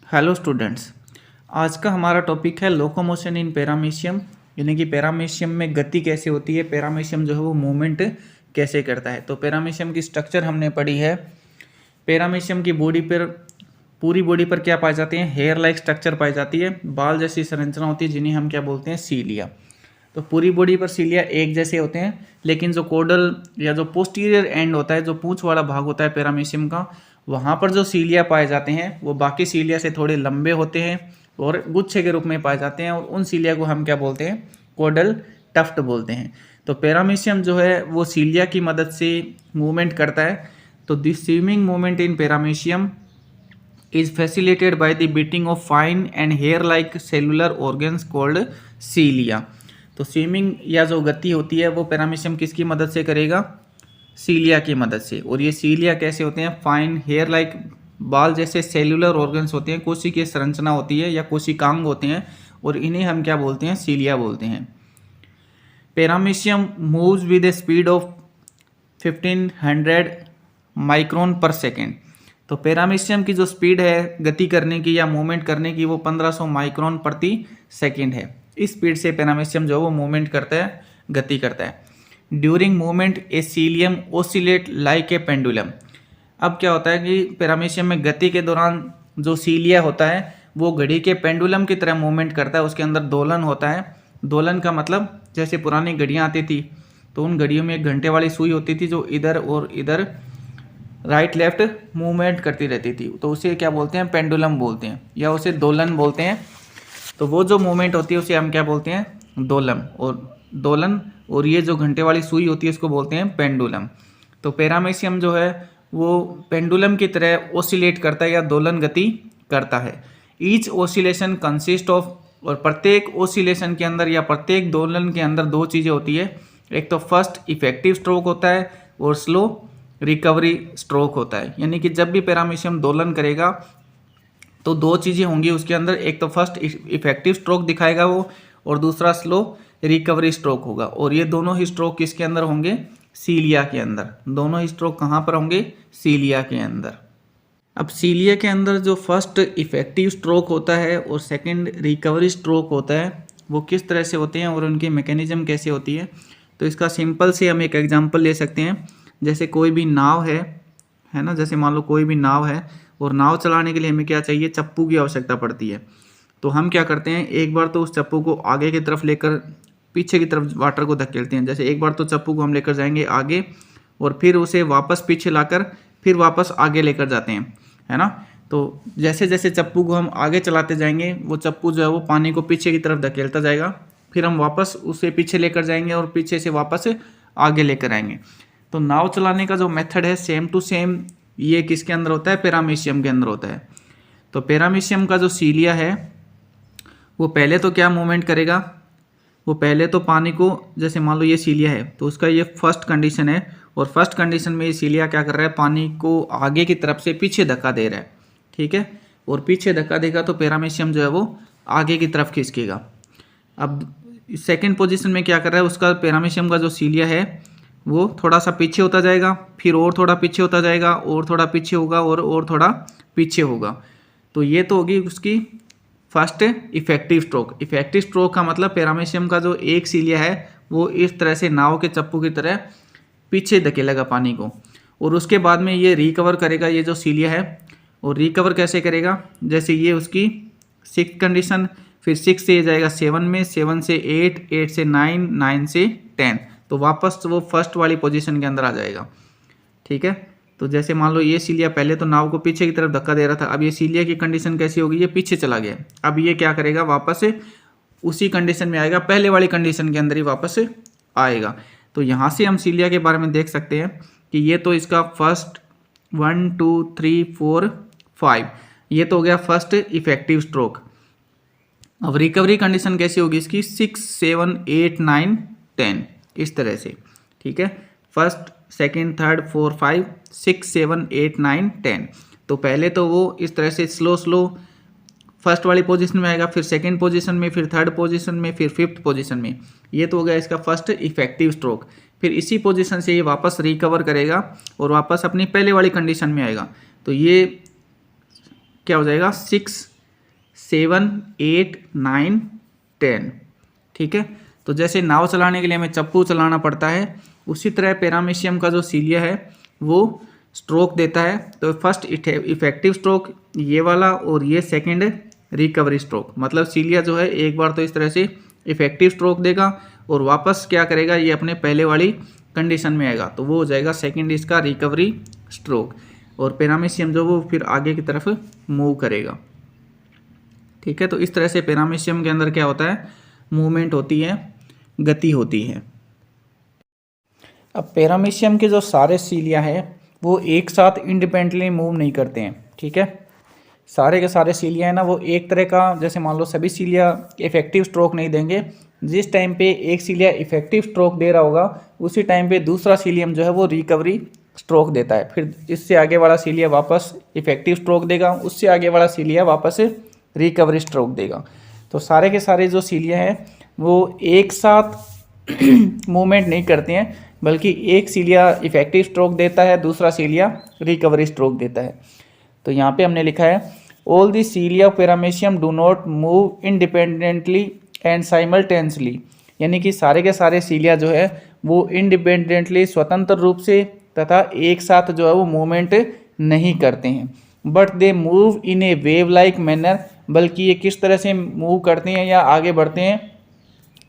Hello students. आज का हमारा टॉपिक है लोकोमोशन इन पैरामीशियम, यानी कि पैरामीशियम में गति कैसे होती है, पैरामीशियम जो है वो मूवमेंट कैसे करता है। तो पैरामीशियम की स्ट्रक्चर हमने पढ़ी है। पैरामीशियम की बॉडी पर, पूरी बॉडी पर क्या पाए जाते हैं, हेयर लाइक स्ट्रक्चर पाई जाती है, बाल जैसी संरचना होती है जिन्हें हम क्या बोलते हैं, सीलिया। तो पूरी बॉडी पर सीलिया एक जैसे होते हैं, लेकिन जो कोडल या जो पोस्टीरियर एंड होता है, जो पूंछ वाला भाग होता है पैरामीशियम का, वहाँ पर जो सीलिया पाए जाते हैं वो बाकी सीलिया से थोड़े लंबे होते हैं और गुच्छे के रूप में पाए जाते हैं, और उन सीलिया को हम क्या बोलते हैं, कोडल टफ्ट बोलते हैं। तो पैरामीशियम जो है वो सीलिया की मदद से मूवमेंट करता है। तो this swimming movement in paramecium is facilitated by the beating of fine and hair like cellular organs called cilia। तो स्विमिंग या जो गति होती है वो पैरामीशियम किसकी मदद से करेगा, सीलिया की मदद से। और ये सीलिया कैसे होते हैं, फाइन हेयर लाइक बाल जैसे सेल्यूलर ऑर्गन्स होते हैं, कोशिकीय संरचना होती है या कोशिकांग होते हैं, और इन्हें हम क्या बोलते हैं, सीलिया बोलते हैं। Paramecium moves with A speed of 1500 micron पर सेकेंड। तो पैरामीशियम की जो स्पीड है गति करने की या मूवमेंट करने की वो 1500 माइक्रोन प्रति सेकेंड है। इस स्पीड से पैरामीशियम जो है वो मूवमेंट करता है, गति करता है। During movement A cilium oscillate like a pendulum. अब क्या होता है कि पैरामीशियम में गति के दौरान जो सीलिया होता है वो घड़ी के पेंडुलम की तरह मूवमेंट करता है, उसके अंदर दोलन होता है। दोलन का मतलब जैसे पुरानी घड़ियाँ आती थी तो उन घड़ियों में एक घंटे वाली सुई होती थी जो इधर और इधर राइट लेफ्ट मूवमेंट करती रहती थी, तो उसे क्या बोलते हैं, पेंडुलम बोलते हैं या उसे दोलन बोलते हैं। तो वो जो मूवमेंट होती है उसे हम क्या बोलते हैं, दोलन, और ये जो घंटे वाली सुई होती है इसको बोलते हैं पेंडुलम। तो पैरामीशियम जो है वो पेंडुलम की तरह ओसिलेट करता है या दोलन गति करता है। ईच ओसिलेशन कंसिस्ट ऑफ, और प्रत्येक ओसिलेशन के अंदर या प्रत्येक दोलन के अंदर दो चीज़ें होती है। एक तो फर्स्ट इफेक्टिव स्ट्रोक होता है और स्लो रिकवरी स्ट्रोक होता है। यानी कि जब भी पैरामीशियम दोलन करेगा तो दो चीज़ें होंगी उसके अंदर, एक तो फर्स्ट इफेक्टिव स्ट्रोक दिखाएगा वो, और दूसरा स्लो रिकवरी स्ट्रोक होगा। और ये दोनों ही स्ट्रोक किसके अंदर होंगे, सीलिया के अंदर। दोनों ही स्ट्रोक कहाँ पर होंगे, सीलिया के अंदर। अब सीलिया के अंदर जो फर्स्ट इफेक्टिव स्ट्रोक होता है और सेकंड रिकवरी स्ट्रोक होता है वो किस तरह से होते हैं और उनकी मैकेनिज्म कैसे होती है। तो इसका सिंपल से हम एक एग्जाम्पल ले सकते हैं। जैसे कोई भी नाव है ना, जैसे मान लो कोई भी नाव है और नाव चलाने के लिए हमें क्या चाहिए, चप्पू की आवश्यकता पड़ती है। तो हम क्या करते हैं, एक बार तो उस चप्पू को आगे की तरफ लेकर पीछे की तरफ वाटर को धकेलते हैं। जैसे एक बार तो चप्पू को हम लेकर जाएंगे आगे और फिर उसे वापस पीछे लाकर फिर वापस आगे लेकर जाते हैं, है ना। तो जैसे जैसे चप्पू को हम आगे चलाते जाएंगे वो चप्पू जो है वो पानी को पीछे की तरफ धकेलता जाएगा, फिर हम वापस उसे पीछे लेकर जाएंगे और पीछे से वापस आगे लेकर आएंगे। तो नाव चलाने का जो मेथड है सेम टू सेम ये किसके अंदर होता है, पैरामीशियम के अंदर होता है। तो पैरामीशियम का जो सीलिया है वो पहले तो क्या मूवमेंट करेगा, वो पहले तो पानी को, जैसे मान लो ये सीलिया है तो उसका ये फर्स्ट कंडीशन है, और फर्स्ट कंडीशन में ये सीलिया क्या कर रहा है, पानी को आगे की तरफ से पीछे धक्का दे रहा है, ठीक है। और पीछे धक्का देगा तो पैरामीशियम जो है वो आगे की तरफ खिसकेगा। अब सेकेंड पोजिशन में क्या कर रहा है, उसका पैरामीशियम का जो सीलिया है वो थोड़ा सा पीछे होता जाएगा, फिर और थोड़ा पीछे होता जाएगा, और थोड़ा पीछे होगा, और थोड़ा पीछे होगा। तो ये तो होगी उसकी first effective stroke. Effective stroke का मतलब पैरामीशियम का जो एक सीलिया है वो इस तरह से नाव के चप्पू की तरह पीछे धकेलेगा पानी को, और उसके बाद में ये रिकवर करेगा ये जो सीलिया है। और रिकवर कैसे करेगा, जैसे ये उसकी 6th कंडीशन, फिर 6 से जाएगा 7 में, 7 से 8, 8 से 9, 9 से 10, तो वापस वो फर्स्ट वाली पोजीशन के अंदर आ जाएगा, ठीक है। तो जैसे मान लो ये सीलिया पहले तो नाव को पीछे की तरफ धक्का दे रहा था, अब ये सीलिया की कंडीशन कैसी होगी, ये पीछे चला गया। अब ये क्या करेगा, वापस से उसी कंडीशन में आएगा, पहले वाली कंडीशन के अंदर ही वापस आएगा। तो यहाँ से हम सीलिया के बारे में देख सकते हैं कि ये तो इसका फर्स्ट 1 2 3 4 5 ये तो हो गया फर्स्ट इफेक्टिव स्ट्रोक। अब रिकवरी कंडीशन कैसी होगी इसकी, 6 7 8 9 10 इस तरह से, ठीक है। First second third 4 5 6 7 8 9 10। तो पहले तो वो इस तरह से स्लो फर्स्ट वाली पोजीशन में आएगा, फिर सेकंड पोजीशन में, फिर थर्ड पोजीशन में, फिर फिफ्थ पोजीशन में। ये तो हो गया इसका फर्स्ट इफेक्टिव स्ट्रोक। फिर इसी पोजीशन से ये वापस रिकवर करेगा और वापस अपनी पहले वाली कंडीशन में आएगा। तो ये क्या हो जाएगा, 6 7, 8, 9, 10। ठीक है, तो जैसे नाव चलाने के लिए हमें चप्पू चलाना पड़ता है, उसी तरह पैरामीशियम का जो सीलिया है वो स्ट्रोक देता है। तो फर्स्ट इफेक्टिव स्ट्रोक ये वाला, और ये सेकंड रिकवरी स्ट्रोक। मतलब सीलिया जो है एक बार तो इस तरह से इफेक्टिव स्ट्रोक देगा और वापस क्या करेगा, ये अपने पहले वाली कंडीशन में आएगा, तो वो हो जाएगा सेकंड इसका रिकवरी स्ट्रोक। और पैरामीशियम जो वो फिर आगे की तरफ मूव करेगा। ठीक है, तो इस तरह से पैरामीशियम के अंदर क्या होता है, मूवमेंट होती है, गति होती है। अब पैरामीशियम के जो सारे सीलिया है वो एक साथ इंडिपेंडेंटली मूव नहीं करते हैं। ठीक है, सारे के सारे सीलिया है ना, वो एक तरह का, जैसे मान लो सभी सीलिया इफेक्टिव स्ट्रोक नहीं देंगे। जिस टाइम पे एक सीलिया इफेक्टिव स्ट्रोक दे रहा होगा, उसी टाइम पे दूसरा सीलियम जो है वो रिकवरी स्ट्रोक देता है। फिर इससे आगे वाला सीलिया वापस इफेक्टिव स्ट्रोक देगा, उससे आगे वाला सीलिया वापस रिकवरी स्ट्रोक देगा। तो सारे के सारे जो सीलिया हैं वो एक साथ मूवमेंट नहीं करते हैं, बल्कि एक सीलिया इफेक्टिव स्ट्रोक देता है, दूसरा सीलिया रिकवरी स्ट्रोक देता है। तो यहाँ पे हमने लिखा है all the cilia of paramecium do not move independently and simultaneously, यानी कि सारे के सारे सीलिया जो है वो इंडिपेंडेंटली, स्वतंत्र रूप से तथा एक साथ जो है वो मूवमेंट नहीं करते हैं। But they move in A wave like manner, बल्कि ये किस तरह से मूव करते हैं या आगे बढ़ते हैं,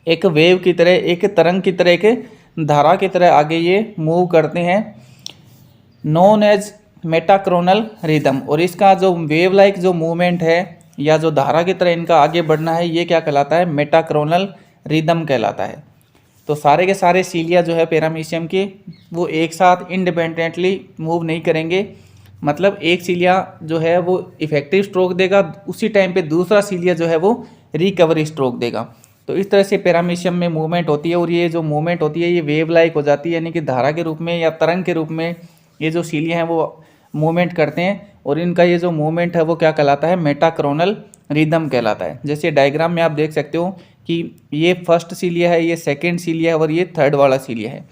एक वेव की तरह, एक तरंग की तरह, एक धारा की तरह आगे ये मूव करते हैं। नोन एज मेटाक्रोनल रिदम, और इसका जो वेव लाइक जो मूवमेंट है या जो धारा की तरह इनका आगे बढ़ना है, ये क्या कहलाता है, मेटाक्रोनल रिदम कहलाता है। तो सारे के सारे सीलिया जो है पैरामीशियम के वो एक साथ इंडिपेंडेंटली मूव नहीं करेंगे। मतलब एक सीलिया जो है वो इफेक्टिव स्ट्रोक देगा, उसी टाइम पे दूसरा सीलिया जो है वो रिकवरी स्ट्रोक देगा। तो इस तरह से पैरामीशियम में मूवमेंट होती है, और ये जो मूवमेंट होती है ये वेव लाइक हो जाती है, यानी कि धारा के रूप में या तरंग के रूप में ये जो सीलिया हैं वो मूवमेंट करते हैं। और इनका ये जो मूवमेंट है वो क्या कहलाता है, मेटाक्रोनल रिदम कहलाता है। जैसे डायग्राम में आप देख सकते हो कि ये फर्स्ट सीलिया है, ये सेकेंड सीलिया है और ये थर्ड वाला सीलिया है।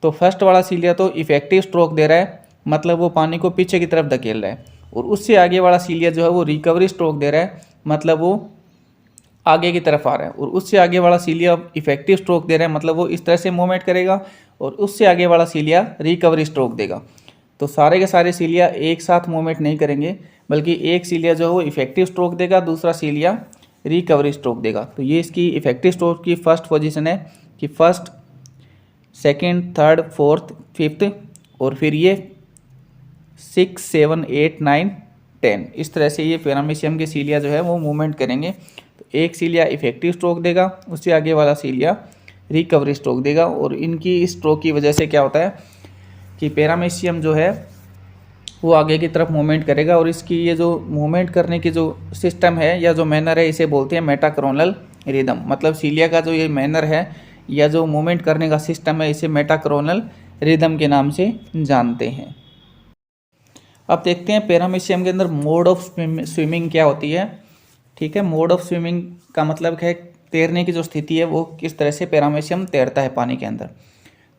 तो फर्स्ट वाला सीलिया तो इफेक्टिव स्ट्रोक दे रहा है, मतलब वो पानी को पीछे की तरफ धकेल रहा है, और उससे आगे वाला सीलिया जो है वो रिकवरी स्ट्रोक दे रहा है, मतलब वो आगे की तरफ आ रहा है। और उससे आगे वाला सीलिया इफेक्टिव स्ट्रोक दे रहा है, मतलब वो इस तरह से मूवमेंट करेगा, और उससे आगे वाला सीलिया रिकवरी स्ट्रोक देगा। तो सारे के सारे सीलिया एक साथ मूवमेंट नहीं करेंगे, बल्कि एक सीलिया जो है वो इफेक्टिव स्ट्रोक देगा, दूसरा सीलिया रिकवरी स्ट्रोक देगा। तो ये इसकी इफेक्टिव स्ट्रोक की फर्स्ट पोजीशन है कि first, second, third, fourth, fifth, और फिर ये 6, 7, 8, 9, 10। इस तरह से ये पैरामीशियम के सीलिया जो है वो मूवमेंट करेंगे। तो एक सीलिया इफेक्टिव स्ट्रोक देगा, उससे आगे वाला सीलिया रिकवरी स्ट्रोक देगा। और इनकी स्ट्रोक की वजह से क्या होता है कि पैरामीशियम जो है वो आगे की तरफ मूवमेंट करेगा, और इसकी ये जो मूवमेंट करने की जो सिस्टम है या जो मैनर है, इसे बोलते हैं मेटाक्रोनल रिदम। मतलब सीलिया का जो ये मैनर है या जो मूवमेंट करने का सिस्टम है, इसे मेटाक्रोनल रिदम के नाम से जानते हैं। अब देखते हैं पैरामीशियम के अंदर मोड ऑफ स्विमिंग क्या होती है। ठीक है, मोड ऑफ स्विमिंग का मतलब है तैरने की जो स्थिति है वो किस तरह से पैरामीशियम तैरता है पानी के अंदर।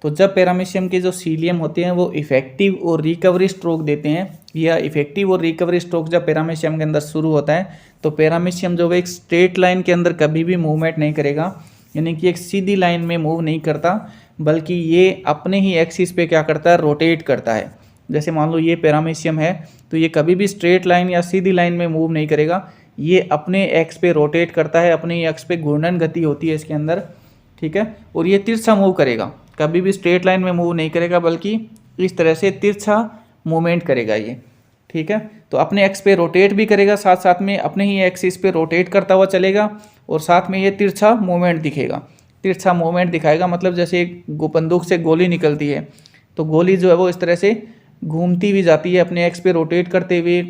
तो जब पैरामीशियम के जो सीलियम होते हैं वो इफेक्टिव और रिकवरी स्ट्रोक देते हैं, या इफेक्टिव और रिकवरी स्ट्रोक जब पैरामीशियम के अंदर शुरू होता है, तो पैरामीशियम जो है एक स्ट्रेट लाइन के अंदर कभी भी मूवमेंट नहीं करेगा, यानी कि एक सीधी लाइन में मूव नहीं करता, बल्कि ये अपने ही एक्सिस पे क्या करता है, रोटेट करता है। जैसे मान लो ये पैरामीशियम है, तो ये कभी भी स्ट्रेट लाइन या सीधी लाइन में मूव नहीं करेगा, ये अपने एक्स पे रोटेट करता है, अपने एक्स पे घूर्णन गति होती है इसके अंदर। ठीक है, और ये तिरछा मूव करेगा, कभी भी स्ट्रेट लाइन में मूव नहीं करेगा, बल्कि इस तरह से तिरछा मूवमेंट करेगा ये। ठीक है, तो अपने एक्स पे रोटेट भी करेगा, साथ साथ में अपने ही एक्सिस पे रोटेट करता हुआ चलेगा, और साथ में ये तिरछा मूवमेंट दिखेगा, तिरछा मूवमेंट दिखाएगा। मतलब जैसे बंदूक से गोली निकलती है, तो गोली जो है वो इस तरह से घूमती भी जाती है, अपने एक्स पे रोटेट करते हुए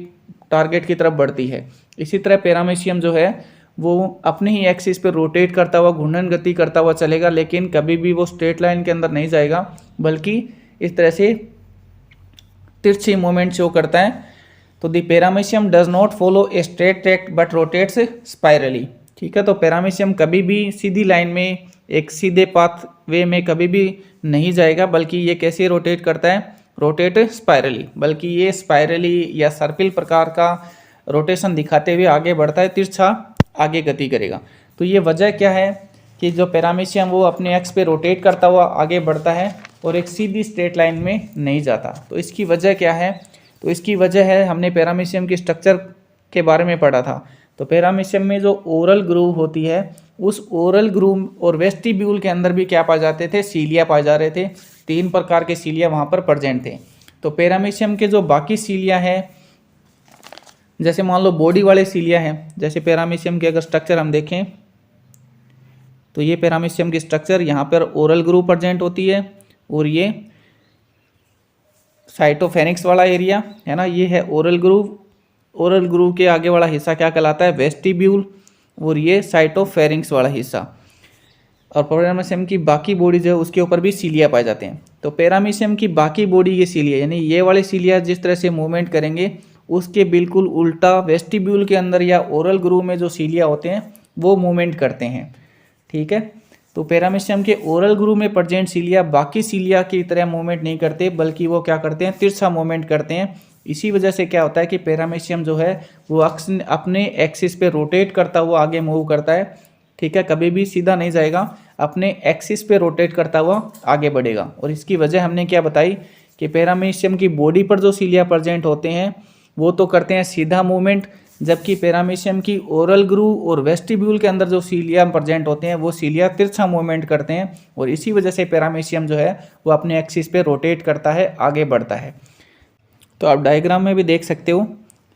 टारगेट की तरफ बढ़ती है। इसी तरह पैरामीशियम जो है वो अपने ही एक्सिस पे रोटेट करता हुआ, घूर्णन गति करता हुआ चलेगा, लेकिन कभी भी वो स्ट्रेट लाइन के अंदर नहीं जाएगा, बल्कि इस तरह से तिरछी मूवमेंट शो करता है। तो the paramecium does not follow a straight track but rotates spirally. ठीक है, तो पैरामीशियम कभी भी सीधी लाइन में, एक सीधे पाथ वे में कभी भी नहीं जाएगा, बल्कि ये कैसे रोटेट करता है, रोटेट स्पाइरली, बल्कि ये स्पाइरली या सर्पिल प्रकार का रोटेशन दिखाते हुए आगे बढ़ता है, तिरछा आगे गति करेगा। तो ये वजह क्या है कि जो पैरामीशियम वो अपने एक्स पे रोटेट करता हुआ आगे बढ़ता है और एक सीधी स्ट्रेट लाइन में नहीं जाता। तो इसकी वजह क्या है? तो इसकी वजह है, हमने पैरामीशियम की स्ट्रक्चर के बारे में पढ़ा था। तो पैरामीशियम में जो ओरल ग्रूव होती है, उस ओरल ग्रूव और वेस्टिब्यूल के अंदर भी क्या पाए जाते थे? सीलिया पाए जा रहे थे। 3 प्रकार के सीलिया वहाँ पर प्रेजेंट थे। तो पैरामीशियम के जो बाकी सीलिया है, जैसे मान लो बॉडी वाले सीलिया हैं, जैसे पैरामीशियम के अगर स्ट्रक्चर हम देखें तो ये पैरामीशियम की स्ट्रक्चर, यहाँ पर ओरल ग्रूव प्रेजेंट होती है और ये साइटोफेनिक्स वाला एरिया है ना, ये है ओरल ग्रूव। ओरल ग्रूव के आगे वाला हिस्सा क्या कहलाता है? वेस्टिब्यूल। और ये साइटोफेरिंक्स वाला हिस्सा। और पैरामीशियम की बाकी बॉडी जो है उसके ऊपर भी सीलिया पाए जाते हैं। तो पैरामीशियम की बाकी बॉडी के सीलिया, यानी ये वाले सीलिया जिस तरह से मूवमेंट करेंगे उसके बिल्कुल उल्टा वेस्टिब्यूल के अंदर या ओरल ग्रूव में जो सीलिया होते हैं वो मूवमेंट करते हैं। ठीक है, तो पैरामीशियम के ओरल ग्रूव में प्रेजेंट सीलिया बाकी सीलिया की तरह मूवमेंट नहीं करते, बल्कि वो क्या करते हैं? तिरछा मूवमेंट करते हैं। इसी वजह से क्या होता है कि पैरामीशियम जो है वो अपने एक्सिस पे रोटेट करता हुआ आगे मूव करता है। ठीक है, कभी भी सीधा नहीं जाएगा, अपने एक्सिस पे रोटेट करता हुआ आगे बढ़ेगा। और इसकी वजह हमने क्या बताई कि पैरामीशियम की बॉडी पर जो सीलिया प्रेजेंट होते हैं वो तो करते हैं सीधा मूवमेंट, जबकि पैरामीशियम की ओरल ग्रूव और वेस्टिब्यूल के अंदर जो सीलिया प्रेजेंट होते हैं वो सीलिया तिरछा मूवमेंट करते हैं। और इसी वजह से पैरामीशियम जो है वो अपने एक्सिस पे रोटेट करता है, आगे बढ़ता है। तो आप डायग्राम में भी देख सकते हो,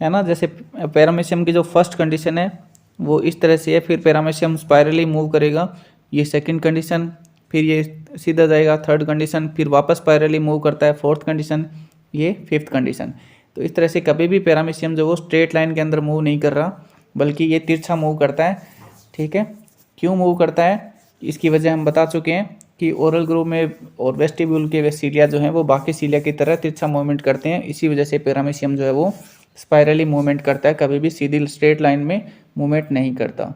है ना, जैसे पैरामीशियम की जो फर्स्ट कंडीशन है वो इस तरह से है, फिर पैरामीशियम स्पायरली मूव करेगा, ये सेकंड कंडीशन, फिर ये सीधा जाएगा थर्ड कंडीशन, फिर वापस स्पायरली मूव करता है फोर्थ कंडीशन, ये फिफ्थ कंडीशन। तो इस तरह से कभी भी पैरामीशियम जो वो स्ट्रेट लाइन के अंदर मूव नहीं कर रहा, बल्कि ये तिरछा मूव करता है। ठीक है, क्यों मूव करता है इसकी वजह हम बता चुके हैं कि ओरल ग्रूव में और वेस्टिब्यूल के सीलिया जो हैं वो बाकी सीलिया की तरह तिरछा मूवमेंट करते हैं। इसी वजह से पैरामीशियम जो है वो स्पाइरली मूवमेंट करता है, कभी भी सीधी स्ट्रेट लाइन में मूवमेंट नहीं करता।